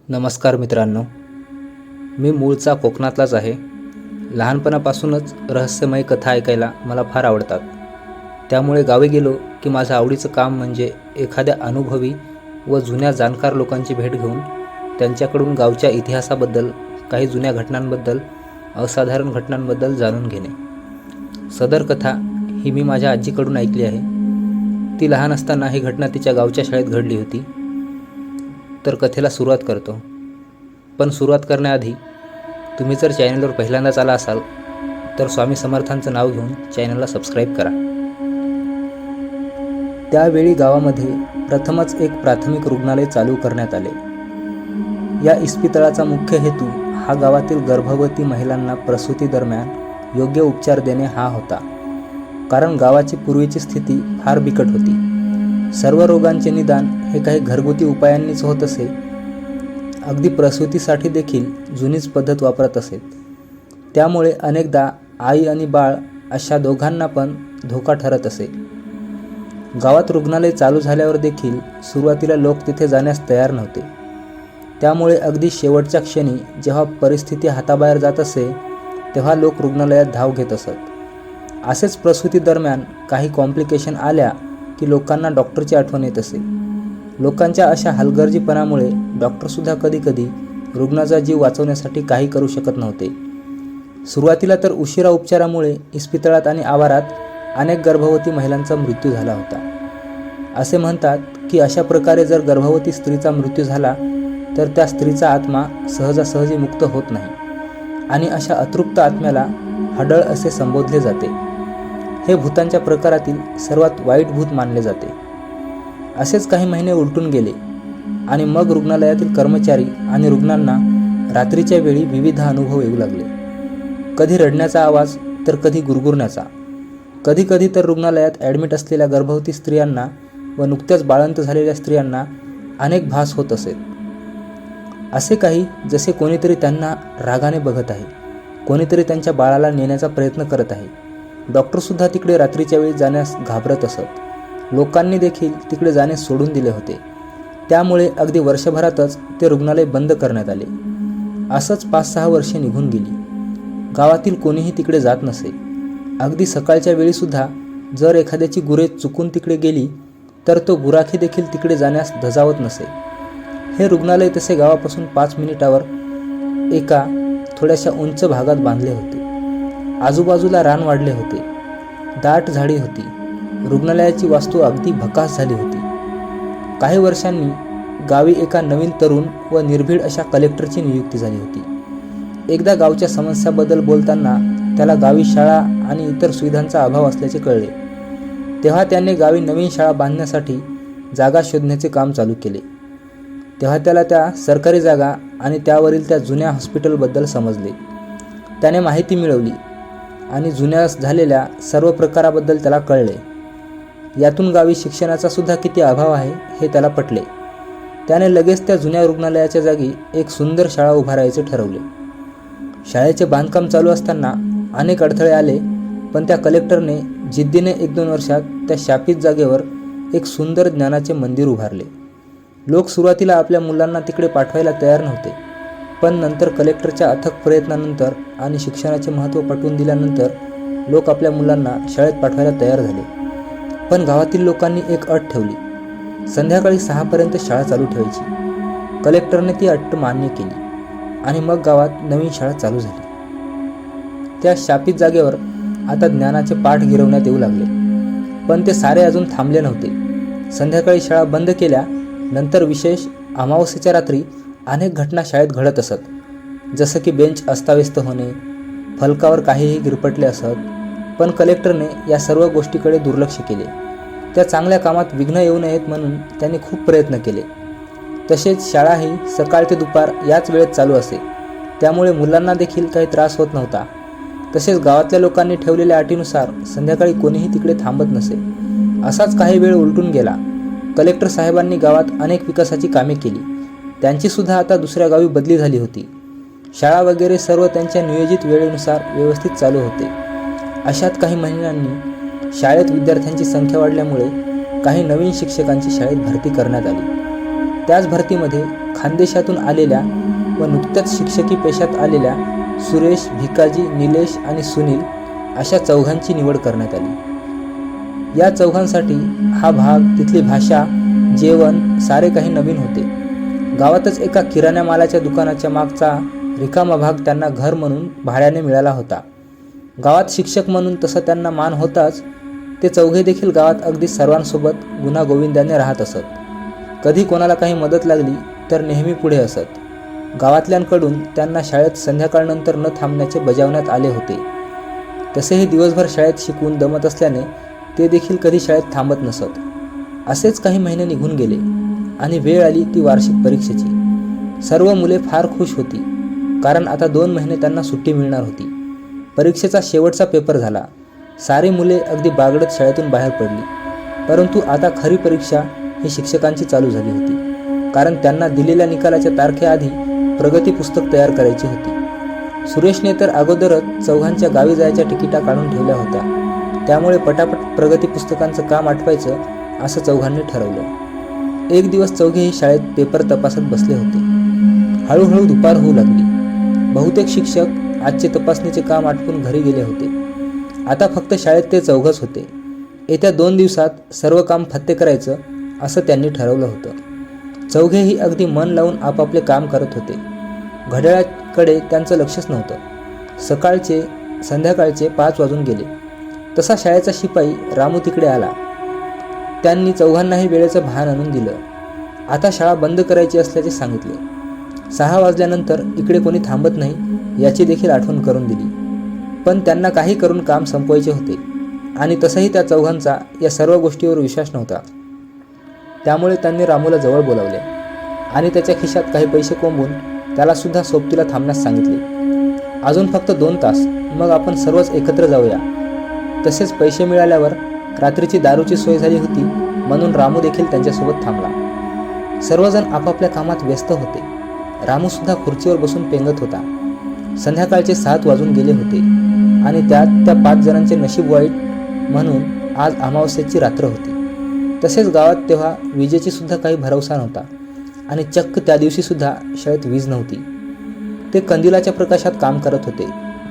नमस्कार मित्रांनो, मी मूळचा कोकणातलाच आहे. लहानपणापासूनच रहस्यमय कथा ऐकायला मला फार आवडतात. त्यामुळे गावी गेलो की माझं आवडीचं काम म्हणजे एखाद्या अनुभवी व जुन्या जाणकार लोकांची भेट घेऊन त्यांच्याकडून गावच्या इतिहासाबद्दल, काही जुन्या घटनांबद्दल, असाधारण घटनांबद्दल जाणून घेणे. सदर कथा ही मी माझ्या आजीकडून ऐकली आहे. ती लहान असताना ही घटना तिच्या गावच्या शाळेत घडली होती. तर कथेला सुरुवात करतो. पण सुरुवात करण्याआधी तुम्ही जर चॅनलवर पहिल्यांदाच आला असाल तर स्वामी समर्थांचं नाव घेऊन चॅनलला सबस्क्राईब करा. त्यावेळी गावामध्ये प्रथमच एक प्राथमिक रुग्णालय चालू करण्यात आले. या इस्पितळाचा मुख्य हेतू हा गावातील गर्भवती महिलांना प्रसूती दरम्यान योग्य उपचार देणे हा होता. कारण गावाची पूर्वीची स्थिती फार बिकट होती. सर्व रोगांचे निदान हे काही घरगुती उपायांनीच होत असे. अगदी प्रसूतीसाठी देखील जुनीच पद्धत वापरत असेत. त्यामुळे अनेकदा आई आणि बाळ अशा दोघांना पण धोका ठरत असे. गावात रुग्णालय चालू झाल्यावर देखील सुरुवातीला लोक तिथे जाण्यास तयार नव्हते. त्यामुळे अगदी शेवटच्या क्षणी जेव्हा परिस्थिती हाताबाहेर जात असे तेव्हा लोक रुग्णालयात धाव घेत असत. असेच प्रसूती दरम्यान काही कॉम्प्लिकेशन आल्या की लोकांना डॉक्टरची आठवण येत असे. लोकांच्या अशा हलगर्जीपणामुळे डॉक्टरसुद्धा कधीकधी रुग्णाचा जीव वाचवण्यासाठी काही करू शकत नव्हते. सुरुवातीला तर उशिरा उपचारामुळे इस्पितळात आणि आवारात अनेक गर्भवती महिलांचा मृत्यू झाला होता. असे म्हणतात की अशा प्रकारे जर गर्भवती स्त्रीचा मृत्यू झाला तर त्या स्त्रीचा आत्मा सहजासहजी मुक्त होत नाही आणि अशा अतृप्त आत्म्याला हडळ असे संबोधले जाते. हे भूतांच्या प्रकारातील सर्वात वाईट भूत मानले जाते. असेच काही महिने उलटून गेले आणि मग रुग्णालयातील कर्मचारी आणि रुग्णांना रात्रीच्या वेळी विविध अनुभव येऊ लागले. कधी रडण्याचा आवाज तर कधी गुरगुरण्याचा. कधी तर रुग्णालयात ॲडमिट असलेल्या गर्भवती स्त्रियांना व नुकत्याच बाळंत झालेल्या स्त्रियांना अनेक भास होत असेत. असे काही जसे कोणीतरी त्यांना रागाने बघत आहे, कोणीतरी त्यांच्या बाळाला नेण्याचा प्रयत्न करत आहे. डॉक्टरसुद्धा तिकडे रात्रीच्या वेळी जाण्यास घाबरत असत. लोकांनी देखील तिकडे जाणे सोडून दिले होते. त्यामुळे अगदी वर्षभरातच ते रुग्णालय बंद करण्यात आले. असंच 5-6 वर्षे निघून गेली. गावातील कोणीही तिकडे जात नसे. अगदी सकाळच्या वेळीसुद्धा जर एखाद्याची गुरे चुकून तिकडे गेली तर तो गुराखी देखील तिकडे जाण्यास धजावत नसे. हे रुग्णालय तसे गावापासून 5 मिनिटावर एका थोड्याशा उंच भागात बांधले होते. आजूबाजूला रान वाढले होते. दाट झाडी होती. रुग्णालयाची वास्तू अगदी भकास झाली होती. काही वर्षांनी गावी एका नवीन तरुण व निर्भीड अशा कलेक्टरची नियुक्ती झाली होती. एकदा गावच्या समस्याबद्दल बोलताना त्याला गावी शाळा आणि इतर सुविधांचा अभाव असल्याचे कळले. तेव्हा त्याने गावी नवीन शाळा बांधण्यासाठी जागा शोधण्याचे काम चालू केले. तेव्हा त्याला त्या सरकारी जागा आणि त्यावरील त्या जुन्या हॉस्पिटलबद्दल समजले. त्याने माहिती मिळवली आणि जुन्या झालेल्या सर्व प्रकाराबद्दल त्याला कळले. यातून गावी शिक्षणाचा सुद्धा किती अभाव आहे हे त्याला पटले. त्याने लगेच त्या जुन्या रुग्णालयाच्या जागी एक सुंदर शाळा उभारायचे ठरवले. शाळेचे बांधकाम चालू असताना अनेक अडथळे आले, पण त्या कलेक्टरने जिद्दीने 1-2 वर्षात त्या शापित जागेवर एक सुंदर ज्ञानाचे मंदिर उभारले. लोक सुरुवातीला आपल्या मुलांना तिकडे पाठवायला तयार नव्हते, पण नंतर कलेक्टरच्या अथक प्रयत्नानंतर आणि शिक्षणाचे महत्त्व पटवून दिल्यानंतर लोक आपल्या मुलांना शाळेत पाठवायला तयार झाले. पण गावातील लोकांनी एक अट ठेवली. संध्याकाळी 6 पर्यंत शाळा चालू ठेवायची. कलेक्टरने ती अट मान्य केली आणि मग गावात नवीन शाळा चालू झाली. त्या शापित जागेवर आता ज्ञानाचे पाठ गिरवण्यात येऊ लागले. पण ते सारे अजून थांबले नव्हते. संध्याकाळी शाळा बंद केल्या नंतर विशेष अमावस्येच्या रात्री अनेक घटना शाळेत घडत असत. जसं की बेंच अस्ताव्यस्त होणे, फलकावर काहीही गिरपटले असत. पण कलेक्टरने या सर्व गोष्टीकडे दुर्लक्ष केले. त्या चांगल्या कामात विघ्न येऊ नयेत म्हणून त्यांनी खूप प्रयत्न केले. तसेच शाळाही सकाळ ते दुपार याच वेळेत चालू असे. त्यामुळे मुलांना देखील काही त्रास होत नव्हता. तसेच गावातल्या लोकांनी ठेवलेल्या अटीनुसार संध्याकाळी कोणीही तिकडे थांबत नसे. असाच काही वेळ उलटून गेला. कलेक्टर साहेबांनी गावात अनेक विकासाची कामे केली. त्यांचीसुद्धा आता दुसऱ्या गावी बदली झाली होती. शाळा वगैरे सर्व त्यांच्या नियोजित वेळेनुसार व्यवस्थित चालू होते. अशात काही महिन्यांनी शाळेत विद्यार्थ्यांची संख्या वाढल्यामुळे काही नवीन शिक्षकांची शाळेत भरती करण्यात आली. त्याच भरतीमध्ये खानदेशातून आलेल्या व नुकत्याच शिक्षकी पेशात आलेल्या सुरेश, भिकाजी, निलेश आणि सुनील अशा चौघांची निवड करण्यात आली. या चौघांसाठी हा भाग, तिथली भाषा, जेवण सारे काही नवीन होते. गावातच एका किराणा मालाच्या दुकानाच्या मागचा रिकामा भाग त्यांना घर म्हणून भाड्याने मिळाला होता. गावात शिक्षक म्हणून तसा त्यांना मान होताच. ते चौघे देखील गावात अगदी सर्वांसोबत गुण्यागोविंदाने राहत असत. कधी कोणाला काही मदत लागली तर नेहमी पुढे असत. गावातल्यांकडून त्यांना शाळेत संध्याकाळनंतर न थांबण्याचे बजावण्यात आले होते. तसेही दिवसभर शाळेत शिकवून दमत असल्याने ते देखील कधी शाळेत थांबत नसत. असेच काही महिने निघून गेले आणि वेळ आली ती वार्षिक परीक्षेची. सर्व मुले फार खुश होती, कारण आता 2 महिने त्यांना सुट्टी मिळणार होती. परीक्षेचा शेवटचा पेपर झाला. सारी मुले अगदी बागडत शाळेतून बाहेर पडली. परंतु आता खरी परीक्षा ही शिक्षकांची चालू झाली होती, कारण त्यांना दिलेल्या निकालाच्या तारखेआधी प्रगती पुस्तक तयार करायची होती. सुरेशने तर अगोदरच चौघांच्या गावी जायच्या तिकिटा काढून ठेवल्या होत्या. त्यामुळे पटापट प्रगती पुस्तकांचं काम आटवायचं असं चौघांनी ठरवलं. एक दिवस चौघेही शाळेत पेपर तपासत बसले होते. हळूहळू दुपार होऊ लागली. बहुतेक शिक्षक आजचे तपासणीचे काम आटपून घरी गेले होते. आता फक्त शाळेत ते चौघच होते. येत्या 2 दिवसात सर्व काम फत्ते करायचं असं त्यांनी ठरवलं होतं. चौघेही अगदी मन लावून आपापले काम करत होते. घड्याळाकडे त्यांचं लक्षच नव्हतं. सकाळचे संध्याकाळचे 5 वाजून गेले. तसा शाळेचा शिपाई रामू तिकडे आला. त्यांनी चौघांनाही वेळेचं भान आणून दिलं. आता शाळा बंद करायची असल्याचे सांगितले. 6 वाजल्यानंतर इकडे कोणी थांबत नाही याची देखील आठवण करून दिली. पण त्यांना काही करून काम संपवायचे होते आणि तसंही त्या चौघांचा या सर्व गोष्टीवर विश्वास नव्हता. त्यामुळे त्यांनी रामूला जवळ बोलावले आणि त्याच्या खिशात काही पैसे कोंबून त्याला सुद्धा सोबतीला थांबण्यास सांगितले. अजून फक्त 2 तास, मग आपण सर्वच एकत्र जाऊया. तसेच पैसे मिळाल्यावर रात्रीची दारूची सोय झाली होती, म्हणून रामू देखील त्यांच्यासोबत थांबला. सर्वजण आपापल्या कामात व्यस्त होते. रामू सुद्धा खुर्चीवर बसून पेंगत होता. संध्याकाळचे 7 वाजून गेले होते आणि त्यात त्या 5 जणांचे नशीब वाईट, म्हणून आज अमावस्येची रात्र होती. तसेच गावात तेव्हा विजेची सुद्धा काही भरवसा नव्हता आणि चक्क त्या दिवशी सुद्धा शाळेत वीज नव्हती. ते कंदिलाच्या प्रकाशात काम करत होते.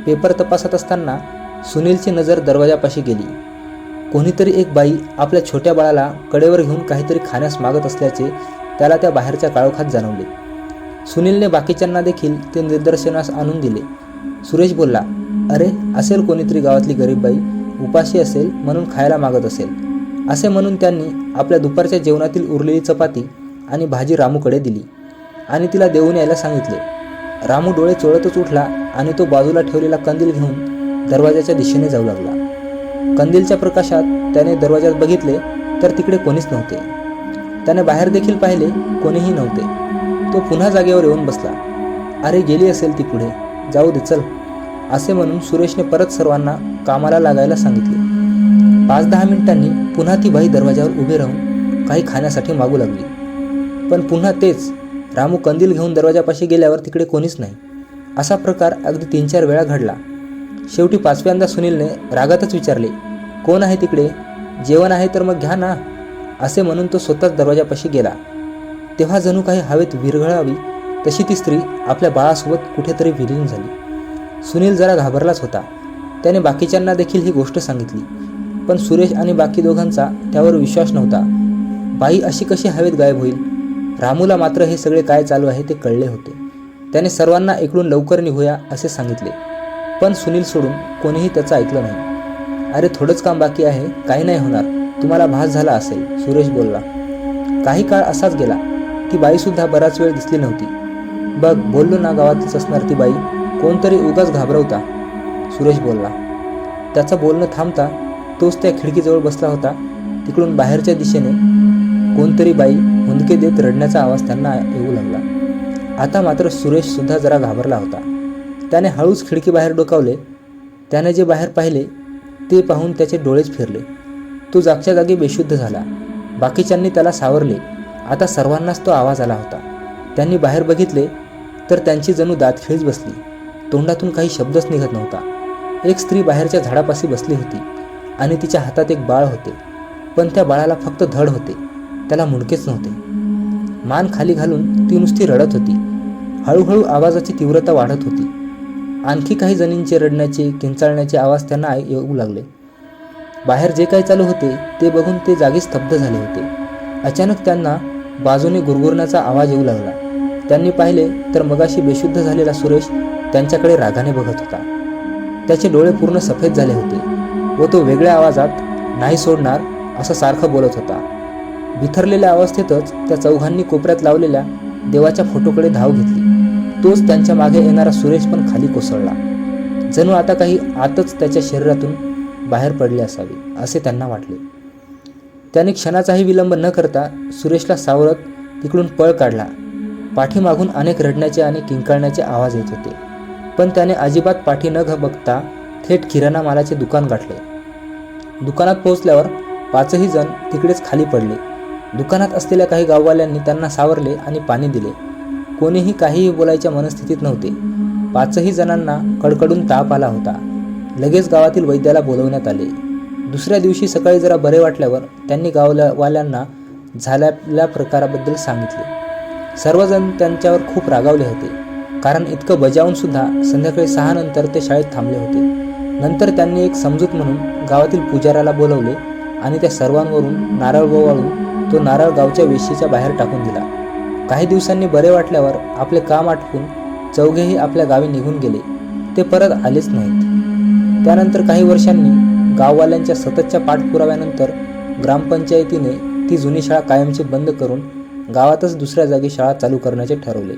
पेपर तपासत असताना सुनीलची नजर दरवाजापाशी गेली. कोणीतरी एक बाई आपल्या छोट्या बाळाला कडेवर घेऊन काहीतरी खाण्यास मागत असल्याचे त्याला त्या बाहेरच्या काळोखात जाणवले. सुनीलने बाकीच्यांना देखील ते निदर्शनास आणून दिले. सुरेश बोलला, अरे असेल कोणीतरी गावातली गरीब बाई, उपाशी असेल म्हणून खायला मागत असेल. असे म्हणून त्यांनी आपल्या दुपारच्या जेवणातील उरलेली चपाती आणि भाजी रामूकडे दिली आणि तिला देऊन यायला सांगितले. रामू डोळे चोळतच उठला आणि तो बाजूला ठेवलेला कंदील घेऊन दरवाजाच्या दिशेने जाऊ लागला. कंदीलच्या प्रकाशात त्याने दरवाजात बघितले तर तिकडे कोणीच नव्हते. त्याने बाहेर देखील पाहिले, कोणीही नव्हते. तो पुन्हा जागेवर येऊन बसला. अरे गेली असेल ती पुढे, जाऊ दे चल, असे म्हणून सुरेशने परत सर्वांना कामाला लागायला सांगितले. 5-10 मिनिटांनी पुन्हा ती बाई दरवाजावर उभी राहून काही खाण्यासाठी मागू लागली. पण पुन्हा तेच, रामू कंदील घेऊन दरवाजापाशी गेल्यावर तिकडे कोणीच नाही. असा प्रकार अगदी 3-4 वेळा घडला. शेवटी 5व्यांदा सुनीलने रागातच विचारले, कोण आहे तिकडे? जेवण आहे तर मग घ्या ना, असे म्हणून तो स्वतःच दरवाजापाशी गेला. तेव्हा जणू काही हवेत विरघळावी तशी ती स्त्री आपल्या बाळासोबत कुठेतरी विलीन झाली. सुनील जरा घाबरलाच होता. त्याने बाकीच्यांना देखील ही गोष्ट सांगितली, पण सुरेश आणि बाकी दोघांचा त्यावर विश्वास नव्हता. बाई अशी कशी हवेत गायब होईल? रामूला मात्र हे सगळे काय चालू आहे ते कळले होते. त्याने सर्वांना इकडून लवकर निघूया असे सांगितले, पण सुनील सोडून कोणीही त्याचं ऐकलं नाही. अरे थोडंच काम बाकी आहे, काही नाही होणार, तुम्हाला भास झाला असेल, सुरेश बोलला. काही काळ असाच गेला. ती बाईसुद्धा बराच वेळ दिसली नव्हती. बघ बोललो ना, गावातलीच असणार ती बाई, कोणतरी उगाच घाबरवता, सुरेश बोलला. त्याचं बोलणं थांबता तोच त्या खिडकीजवळ बसला होता. तिकडून बाहेरच्या दिशेने कोणतरी बाई हुंदके देत रडण्याचा आवाज त्यांना येऊ लागला. आता मात्र सुरेश सुद्धा जरा घाबरला होता. त्याने हळूच खिडकी बाहेर डोकावले. त्याने जे बाहेर पाहिले ते पाहून त्याचे डोळेच फिरले. तो जागच्या जागी बेशुद्ध झाला. बाकीच्यांनी त्याला सावरले. आता सर्वांनाच तो आवाज आला होता. त्यांनी बाहेर बघितले तर त्यांची जणू दातखिळीच बसली. तोंडातून काही शब्दच निघत नव्हता. एक स्त्री बाहेरच्या झाडापाशी बसली होती आणि तिच्या हातात एक बाळ होते, पण त्या बाळाला फक्त धड होते, त्याला मुंडकेच नव्हते. मान खाली घालून ती नुसती रडत होती. हळूहळू आवाजाची तीव्रता वाढत होती. आणखी काही जणींचे रडण्याचे किंचाळण्याचे आवाज त्यांना येऊ लागले. बाहेर जे काही चालू होते ते बघून ते जागी स्तब्ध झाले होते. अचानक त्यांना बाजूने गुरगुरण्याचा आवाज येऊ लागला. त्यांनी पाहिले तर मगाशी बेशुद्ध झालेला सुरेश त्यांच्याकडे रागाने बघत होता. त्याचे डोळे पूर्ण सफेद झाले होते व तो वेगळ्या आवाजात नाही सोडणार असं सारखं बोलत होता. बिथरलेल्या अवस्थेतच त्या चौघांनी कोपऱ्यात लावलेल्या देवाच्या फोटोकडे धाव घेतली. तोच त्यांच्या मागे येणारा सुरेश पण खाली कोसळला. जणू आता काही आतच त्याच्या शरीरातून बाहेर पडले असावे असे त्यांना वाटले. त्याने क्षणाचाही विलंब न करता सुरेशला सावरत तिकडून पळ काढला. पाठीमागून अनेक रडण्याचे आणि किंकाळण्याचे आवाज येत होते, पण त्याने अजिबात पाठी न बघता थेट किराणा मालाचे दुकान गाठले. दुकानात पोहोचल्यावर 5ही जण तिकडेच खाली पडले. दुकानात असलेल्या काही गाववाल्यांनी त्यांना सावरले आणि पाणी दिले. कोणीही काहीही बोलायच्या मनस्थितीत नव्हते. 5ही जणांना कडकडून ताप आला होता. लगेच गावातील वैद्याला बोलवण्यात आले. दुसऱ्या दिवशी सकाळी जरा बरे वाटल्यावर त्यांनी गाववाल्यांना झालेल्या प्रकाराबद्दल सांगितले. सर्वजण त्यांच्यावर खूप रागावले होते, कारण इतकं बजावून सुद्धा संध्याकाळी 6 नंतर ते शाळेत थांबले होते. नंतर त्यांनी एक समजूत म्हणून गावातील पुजाऱ्याला बोलवले आणि त्या सर्वांवरून नारळ ओवाळून तो नारळ गावच्या वेशीच्या बाहेर टाकून दिला. काही दिवसांनी बरे वाटल्यावर आपले काम आटपून चौघेही आपल्या गावी निघून गेले. ते परत आलेच नाहीत. त्यानंतर काही वर्षांनी गाववाल्यांच्या सततच्या पाठपुराव्यानंतर ग्रामपंचायतीने ती जुनी शाळा कायमची बंद करून गावातच दुसऱ्या जागी शाळा चालू करण्याचे ठरवले.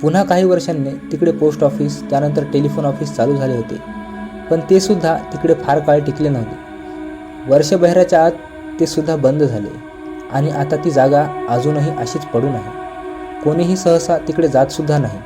पुन्हा काही वर्षांनी तिकडे पोस्ट ऑफिस, त्यानंतर टेलिफोन ऑफिस चालू झाले होते, पण ते सुद्धा तिकडे फार काळ टिकले नव्हते. वर्षभराच्या आत ते सुद्धा बंद झाले आणि आता ती जागा अजूनही अशीच पडून आहे. कोणीही सहसा तिकडे जात सुद्धा नाही.